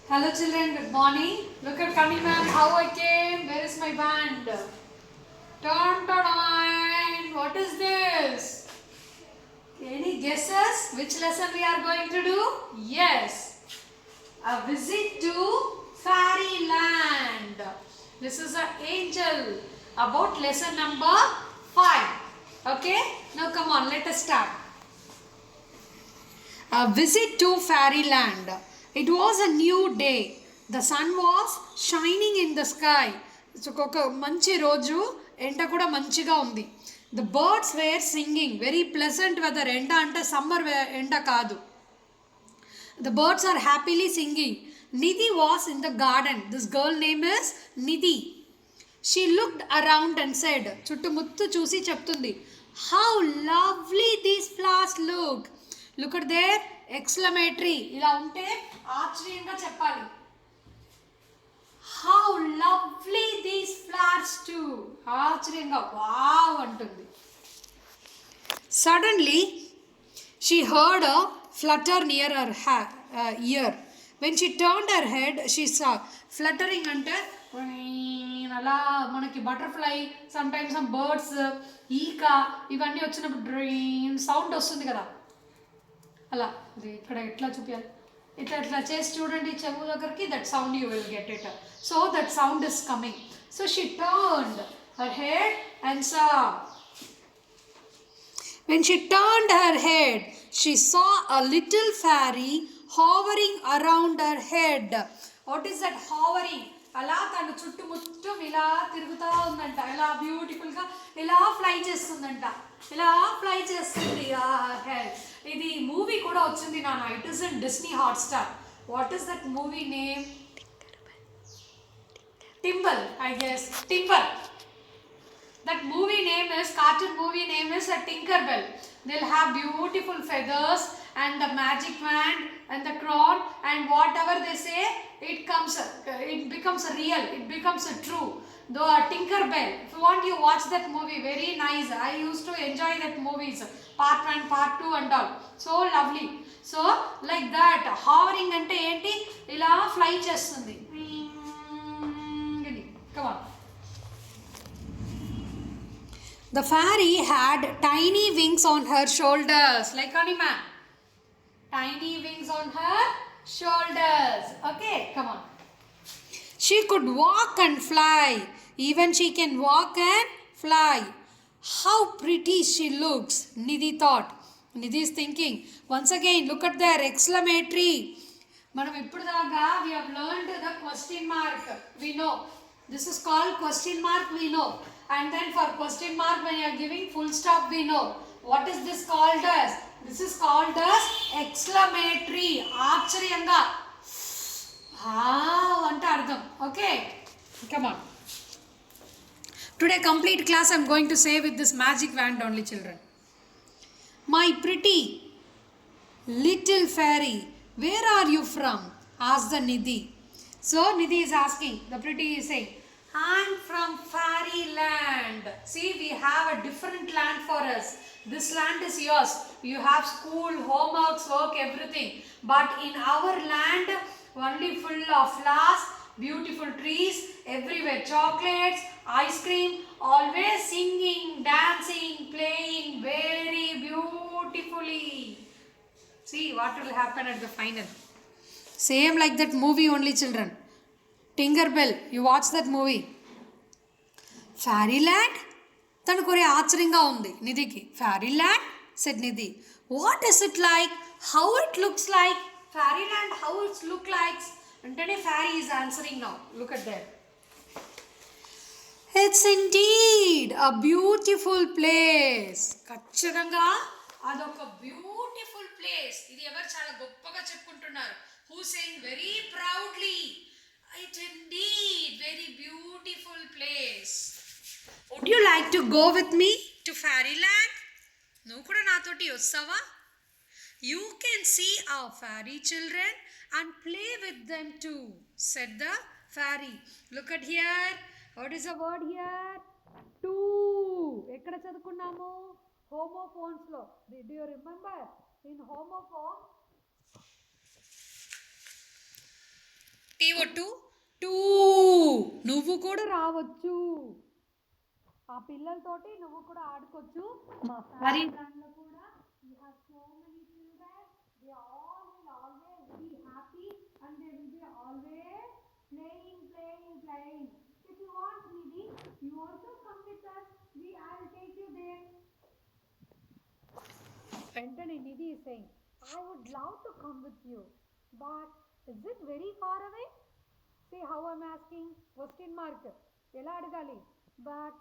Hello children, good morning. Look at Kani ma'am, how I came. Where is my band? Dun, dun, dun. What is this? Any guesses which lesson we are going to do? Yes, a visit to fairyland. This is an angel about lesson number 5. Okay, now come on, let us start. A visit to fairyland. It was a new day. The sun was shining in the sky. ఒక మంచి రోజు ఎండ కూడా మంచిగా ఉంది. The birds were singing. Very pleasant weather. ఎండ అంటే summer ఎండ కాదు. The birds are happily singing. Nidhi was in the garden. This girl name is Nidhi. She looked around and said, చుట్టుముత్తు చూసి చెప్తుంది, how lovely these flowers look. Look at their exclamatory. ఇలా ఉంటే ఆశ్చర్యంగా చెప్పాలి. How lovely these flowers too. ఆశ్చర్యంగా wow అంటుంది. Suddenly she heard a flutter near her ear. When she turned her head, she saw fluttering అంటే అలా మనకి butterfly sometimes some birds ఈక ఇవన్నీ వచ్చినప్పుడు డ్రీన్ సౌండ్ వస్తుంది కదా, అలా అది ఇక్కడ ఎట్లా చూపించాలి, ఇట్లా ఇట్లా చేసి చూడండి చెవు దగ్గరికి, that sound you will get it. So that sound is coming. So she turned her head and saw. When she turned her head, she saw a little fairy hovering around her head. What is that hovering? అలా తను చుట్టుముట్టం ఇలా తిరుగుతూ ఉందంట, ఇలా బ్యూటిఫుల్గా ఇలా fly చేస్తుందంట, ఇలా ఫ్లై చేస్తుంది. ఇది మూవీ కూడా వచ్చింది నాన్న, it is in Disney Hotstar. What is that movie name? టింబల్, ఐ గెస్. టింబల్. That movie name is, cartoon movie name is a Tinkerbell. They'll have beautiful feathers and the magic wand and the crown, and whatever they say, it becomes real, it becomes true. Though a Tinkerbell, if you want, you watch that movie, very nice. I used to enjoy that movies, part 1, part 2 and all. So lovely. So like that, hovering ante enti, ila fly chestundi. Come on. The fairy had tiny wings on her shoulders, like Anima. Tiny wings on her shoulders. Okay, come on. She could walk and fly. Even she can walk and fly. How pretty she looks, Nidhi thought. Nidhi is thinking. Once again, look at their exclamatory. Manam ippudaga we have learned the question mark. We know. This is called question mark, we know. And then for question mark, when you are giving full stop, we know. What is this called as? This is called as exclamatory. ఆశ్చర్యంగా అంటే అర్థం. Okay, come on. Today complete class I am going to say with this magic wand only, children. My pretty little fairy, where are you from? Asked the Nidhi. So Nidhi is asking, the pretty is saying, I'm from fairyland. See, we have a different land for us. This land is yours. You have school, homeworks, work, everything. But in our land, only full of flowers, beautiful trees, everywhere chocolates, ice cream, always singing, dancing, playing very beautifully. See what will happen at the final. Same like that movie only, children. Tinkerbell, you watch that movie. Fairyland? తనకు ఒరే ఆశ్చర్యంగా ఉంది నిధికి. Fairyland? said Nidhi. What is it like? How it looks like? Fairyland, how it look like? అంటేనే fairy is answering now. Look at that. It's indeed a beautiful place. ఖచ్చితంగా అదొక beautiful place. ఇది ఎవరు చాలా గొప్పగా చెప్పుకుంటున్నారు. Who saying very proudly, it indeed very beautiful place. Would you like to go with me to fairyland? నువ్వు కూడా నాతోటి వస్తావా? You can see our fairy children and play with them too, said the fairy. Look at here. What is the word here? Two. ఎక్కడ చదువుకున్నాము? Homophones లో. Do you remember? In homophones, TO2 two నువ్వు కూడా రావచ్చు. ఆ పిల్లలతోటి నువ్వు కూడా ఆడుకోవచ్చు. మా ఫారీ దాంట్లో కూడా we have so many children. They all will always be happy and they will be always playing. If you want Nidhi, you also come with us. I will take you there. Anthony, Nidhi is saying, I would love to come with you, but is it very far away? See how I'm asking? Question mark. ఎలా అడగాలి? But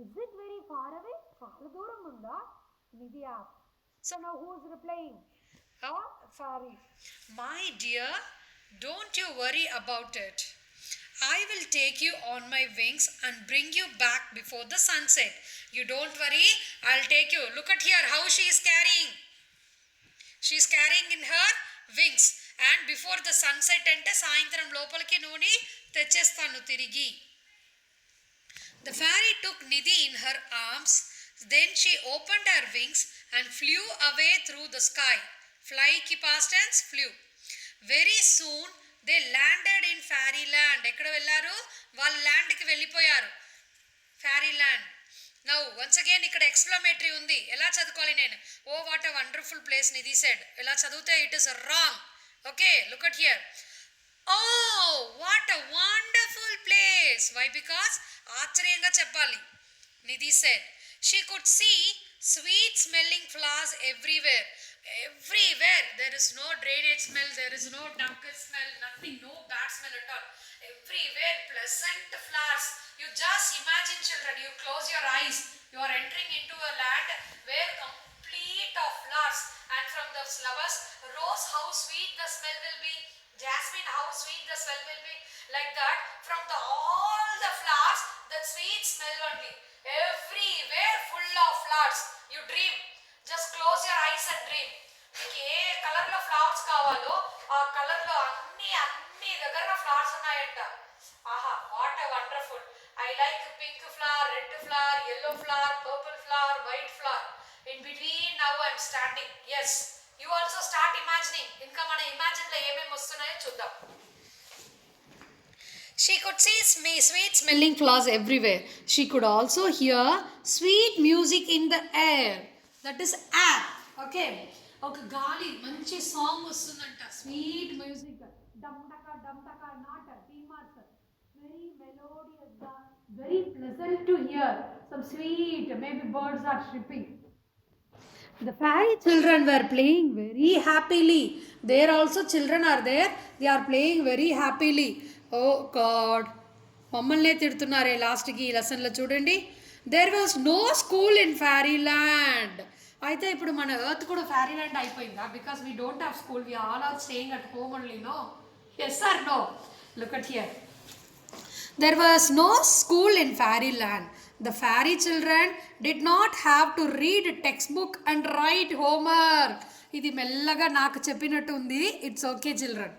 is it very far away? చాలా దూరం ఉందా? Nidhi asked. So now who is replying? Oh, sorry. My dear, don't you worry about it. I will take you on my wings and bring you back before the sunset. You don't worry, I'll take you. Look at here how she is carrying. She is carrying in her wings. And before the sunset ante సాయంత్రం లోపలికి నూని తెచ్చేస్తాను తిరిగి. The fairy took Nidhi in her arms. Then she opened her wings and flew away through the sky. Fly ki past tense flew. Very soon they landed in fairyland. ఎక్కడ వెళ్ళారు? వాళ్ళు land కి వెళ్ళిపోయారు. fairyland. Now once again ఇక్కడ exclamatory ఉంది. ఎలా చదువుకోవాలి నేను? Oh what a wonderful place Nidhi said. ఎలా చదివితే it is wrong. Okay, look at here. Oh, what a wonderful place. Why? Because ఆశ్చర్యంగా చెప్పాలి. Nidhi said. She could see sweet smelling flowers everywhere. Everywhere. There is no drainage smell. There is no dump smell. Nothing. No bad smell at all. Everywhere pleasant flowers. You just imagine children. You close your eyes. You are entering into a land where complete of flowers. And from the flowers, rose how sweet the smell will be. Jasmine how sweet the smell will be. Like that. From all the flowers, the sweet smell only. Everywhere full of flowers. You dream. Just close your eyes and dream. మీకు ఏ కలర్లో flowers కావాలో ఆ కలర్లో అన్ని దగ్గర flowers ఉన్నాయంట. ఆహా, what a wonderful. I like pink flower, red flower, yellow flower, purple flower, white flower. In between now I'm standing. Yes, you also start imagining. ఇంకా మన ఇమాజిన్లో ఏమేమి వస్తున్నాయో చూద్దాం. She could see sweet smelling flowers everywhere. She could also hear sweet music in the air. That is air. Okay. ఒక గాలి మంచి song వస్తుందంట. Sweet music. డమ్ టకా నాట్ టీమార్స్. వెరీ మెలోడియస్ గా, very pleasant to hear. Some sweet, maybe birds are chirping. The fairy children were playing very happily. There also children are there. They are playing very happily. Oh God, మమ్మల్నే తిడుతున్నారే లాస్ట్కి ఈ లెసన్లో చూడండి. There was no school in fairyland. అయితే ఇప్పుడు మన earth కూడా ఫారీల్యాండ్ అయిపోయిందా? Because we don't have school, we all are staying at home only. No, yes or no? Look at here. There was no school in fairyland. The fairy children did not have to read textbook and write homework. ఇది మెల్లగా నాకు చెప్పినట్టు ఉంది. It's okay children.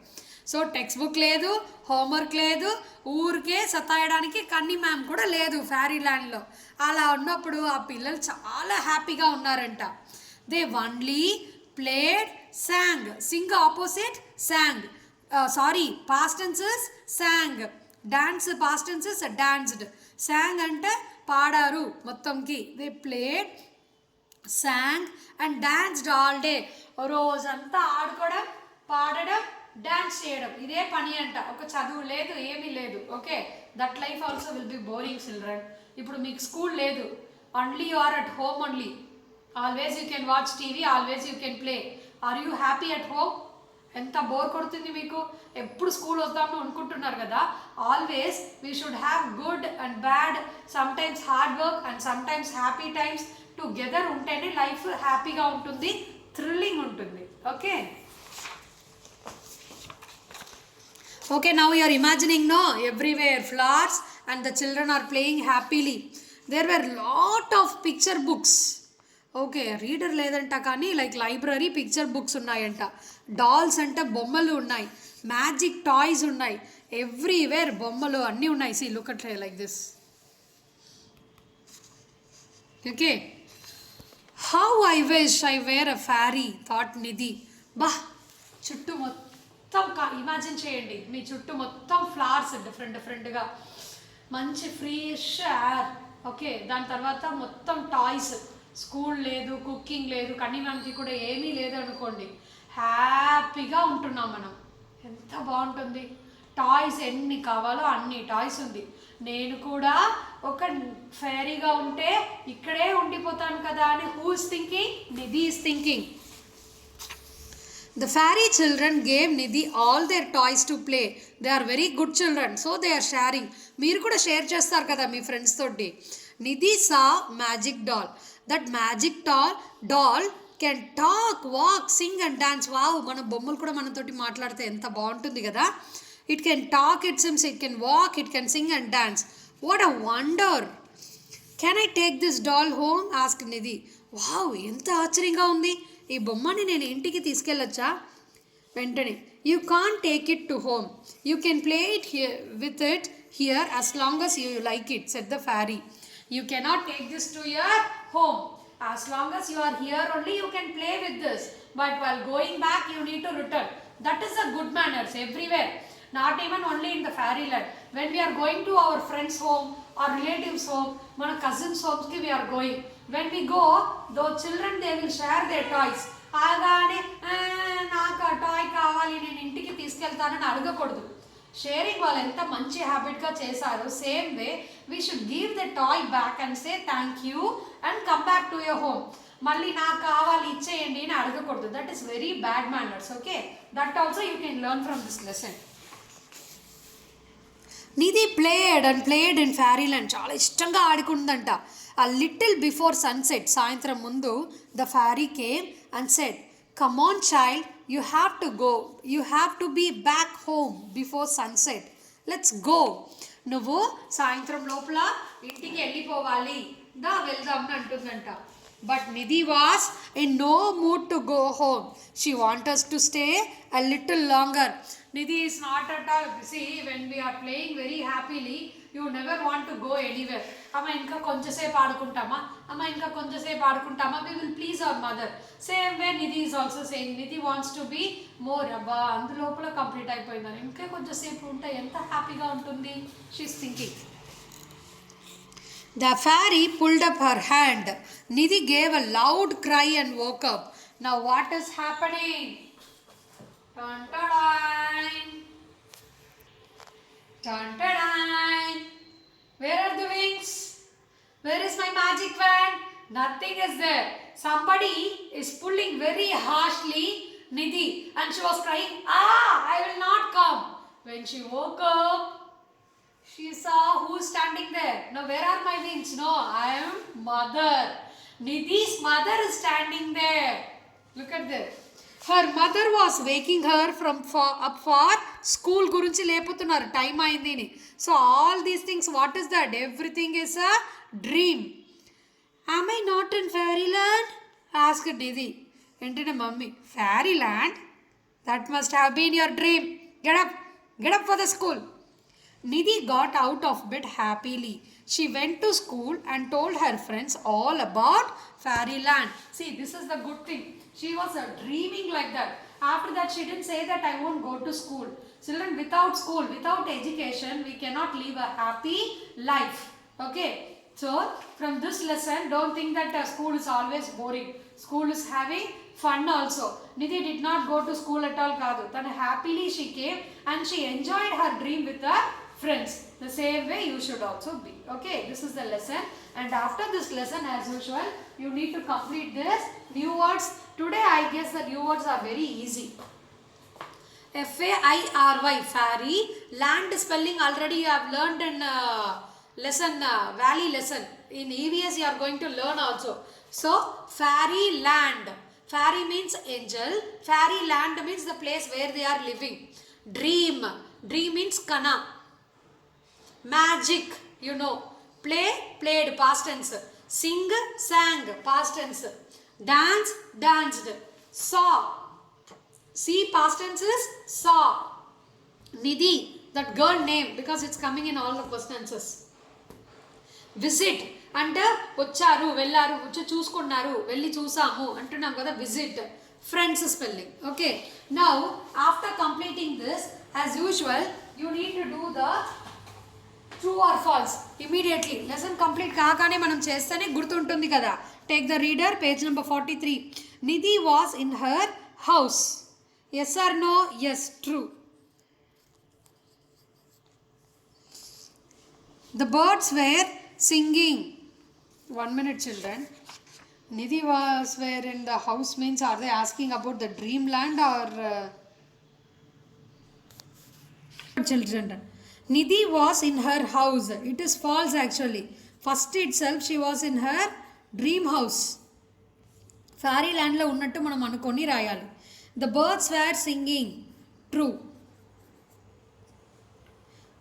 So text book లేదు, homework లేదు, ఊరికే సతాయడానికి కన్నీ ma'am కూడా లేదు ఫారీల్యాండ్లో. అలా ఉన్నప్పుడు ఆ పిల్లలు చాలా హ్యాపీగా ఉన్నారంట. They only played, sang. Sing opposite sang. Sorry, past tenses sang. Dance past tenses danced. Sang అంటే పాడారు మొత్తంకి. They played, sang and danced all day. రోజంతా ఆడుకోవడం, పాడడం, డాన్స్ చేయడం, ఇదే పని అంట. ఒక చదువు లేదు, ఏమీ లేదు. Okay, that life also will be boring children. ఇప్పుడు మీకు స్కూల్ లేదు, only you are at home only. Always you can watch TV, always you can play. Are you happy at home? ఎంత బోర్ కొడుతుంది మీకు. ఎప్పుడు స్కూల్ వద్దామని అనుకుంటున్నారు కదా. Always we should have good and bad, sometimes hard work and sometimes happy times together ఉంటేనే life హ్యాపీగా ఉంటుంది, థ్రిల్లింగ్ ఉంటుంది. Okay. Okay, now you are imagining, no? Everywhere flowers and the children are playing happily. There were lot of picture books. Okay, reader ledanta kani like library picture books unnayanta. Dolls ante bommalu unnai. Magic toys unnai. Everywhere bommalu anni unnai. See, look at her like this. Okay. How I wish I were a fairy, thought Nidhi. Bah, chuttu మొత్తం imagine చేయండి, మీ చుట్టూ మొత్తం flowers డిఫరెంట్గా, మంచి fresh air. Okay, దాని తర్వాత మొత్తం toys, school లేదు, కుకింగ్ లేదు, కనీవానికి కూడా ఏమీ లేదు అనుకోండి, హ్యాపీగా ఉంటున్నాం మనం. ఎంత బాగుంటుంది. టాయ్స్ ఎన్ని కావాలో అన్ని టాయ్స్ ఉంది. నేను కూడా ఒక ఫెయిరీగా ఉంటే ఇక్కడే ఉండిపోతాను కదా అని who is thinking? Nidhi is thinking. The fairy children gave Nidhi all their toys to play. They are very good children, so they are sharing. మీరు కూడా షేర్ చేస్తారు కదా మీ ఫ్రెండ్స్ తోటి. Nidhi saw magic doll. That magic doll can talk, walk, sing and dance. Wow, మన బొమ్మలు కూడా మనతోటి మాట్లాడితే ఎంత బాగుంటుంది కదా. It can talk, it seems, it can walk, it can sing and dance. What a wonder. Can I take this doll home? Asked Nidhi. Wow, ఎంత ఆశ్చర్యంగా ఉంది. ఈ బొమ్మని నేను ఇంటికి తీసుకెళ్ళొచ్చా? వెంటనే, you can take it to home, you can play it with it here as long as you like it, said the fairy. You cannot take this to your home. As long as you are here only you can play with this, but while going back you need to return. That is a good manners everywhere, not even only in the fairyland. When we are going to our friends home or relatives home, మన cousins homes ki we are going, when we go, those children they will share their toys. అలానే నాకు ఆ toy కావాలి, నేను ఇంటికి తీసుకెళ్తానని అడగకూడదు. Sharing వాళ్ళు ఎంత మంచి హ్యాబిట్గా చేశారు. Same way we should give the toy back and say thank you and come back to your home. మళ్ళీ నాకు కావాలి ఇచ్చేయండి అని అడగకూడదు. That is very bad manners. Okay, that also you can learn from this lesson. Nidhi played in fairyland. చాలా ఇష్టంగా ఆడుకుందంట. A little before sunset, సాయంత్రం ముందు, the fairy came and said, come on child, you have to be back home before sunset, let's go. నువ్వు సాయంత్రం లోపల ఇంటికి వెళ్ళిపోవాలి, దా వెళ్దాం అంటుందంట. But Nidhi was in no mood to go home. She wants us to stay a little longer. Nidhi is not at all. See, when we are playing very happily, you never want to go anywhere. Amma inka konjasepu aadukuntama, amma inka konjasepu aadukuntama, we will please our mother. Same way Nidhi is also saying, Nidhi wants to be more. Abba andu lopala complete ayipoyindani, inka konjasepu unte enta happy ga untundi, she is thinking. The fairy pulled up her hand. Nidhi gave a loud cry and woke up. Now what is happening? Dun dun dun dun. Where are the wings? Where is my magic wand? Nothing is there. Somebody is pulling very harshly Nidhi and she was crying, I will not come. When she woke up, she saw who is standing there. Now where are my wings? No, I am mother. Nidhi's mother is standing there. Look at this. Her mother was waking her up for school. గురించి లేపుతున్నారు, time అయింది అని. So all these things, what is that? Everything is a dream. Am I not in fairyland? Asked Nidhi. వెంటనే mummy, fairyland? That must have been your dream. Get up for the school. Nidhi got out of bed happily. She went to school and told her friends all about fairyland. See, this is the good thing. She was dreaming like that. After that, she didn't say that I won't go to school. Children, without school, without education, we cannot live a happy life. Okay? So, from this lesson, don't think that school is always boring. School is having fun also. Nidhi did not go to school at all. Kadu. Then happily she came and she enjoyed her dream with her friends. The same way you should also be. Okay, this is the lesson. And after this lesson, as usual, you need to complete this new words. Today I guess the new words are very easy. F-A-I-R-Y, fairy. Land spelling already you have learned in lesson, valley lesson. In EVS you are going to learn also. So, fairy land. Fairy means angel. Fairy land means the place where they are living. Dream. Dream means kana. Magic, you know. Play, played, past tense. Sing, sang, past tense. Dance, danced. Saw. See, past tense is saw. Nidhi, that girl name, because it's coming in all the questions. Visit, అంటే వచ్చారు, వెళ్ళారు, వచ్చి చూసుకున్నారు, వెళ్ళి చూసాము అంటున్నాం కదా, visit. friends spelling. Okay. Now, after completing this, as usual, you need to do the true or false immediately. Lesson complete kaagane manam chestane gurtuntundi kada. Take the reader, page number 43. Nidhi was in her house. Yes or no? Yes, true. The birds were singing. 1 minute, children. Nidhi was where in the house means, are they asking about the dreamland or children? Nidhi was in her house. It is false actually. First itself she was in her dream house. Fairyland lo unnattu manam anukoni rayali. The birds were singing. True.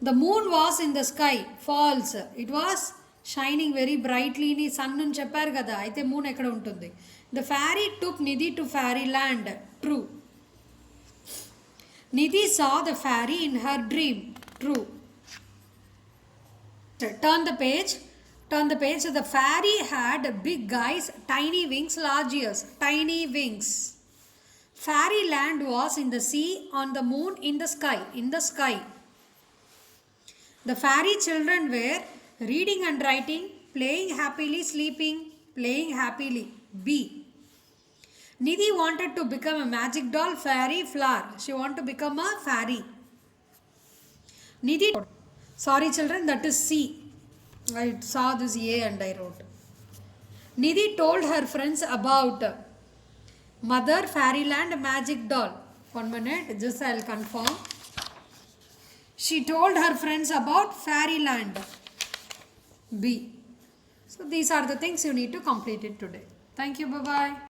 The moon was in the sky. False. It was shining very brightly ni sun nu chepparu kada. Aithe moon ekkada untundi. The fairy took Nidhi to fairyland. True. Nidhi saw the fairy in her dream. True. Turn the page. Turn the page. So the fairy had big eyes, tiny wings, large ears. Tiny wings. Fairyland was in the sea, on the moon, in the sky. In the sky. The fairy children were reading and writing, playing happily, sleeping, playing happily. B. Nidhi wanted to become a magic doll, fairy, flower. She wanted to become a fairy. Nidhi. Sorry children, that is C. I saw this A and I wrote. Nidhi told her friends about mother, fairyland, magic doll. 1 minute, just I will confirm. She told her friends about fairyland. B. So these are the things you need to complete it today. Thank you. Bye-bye.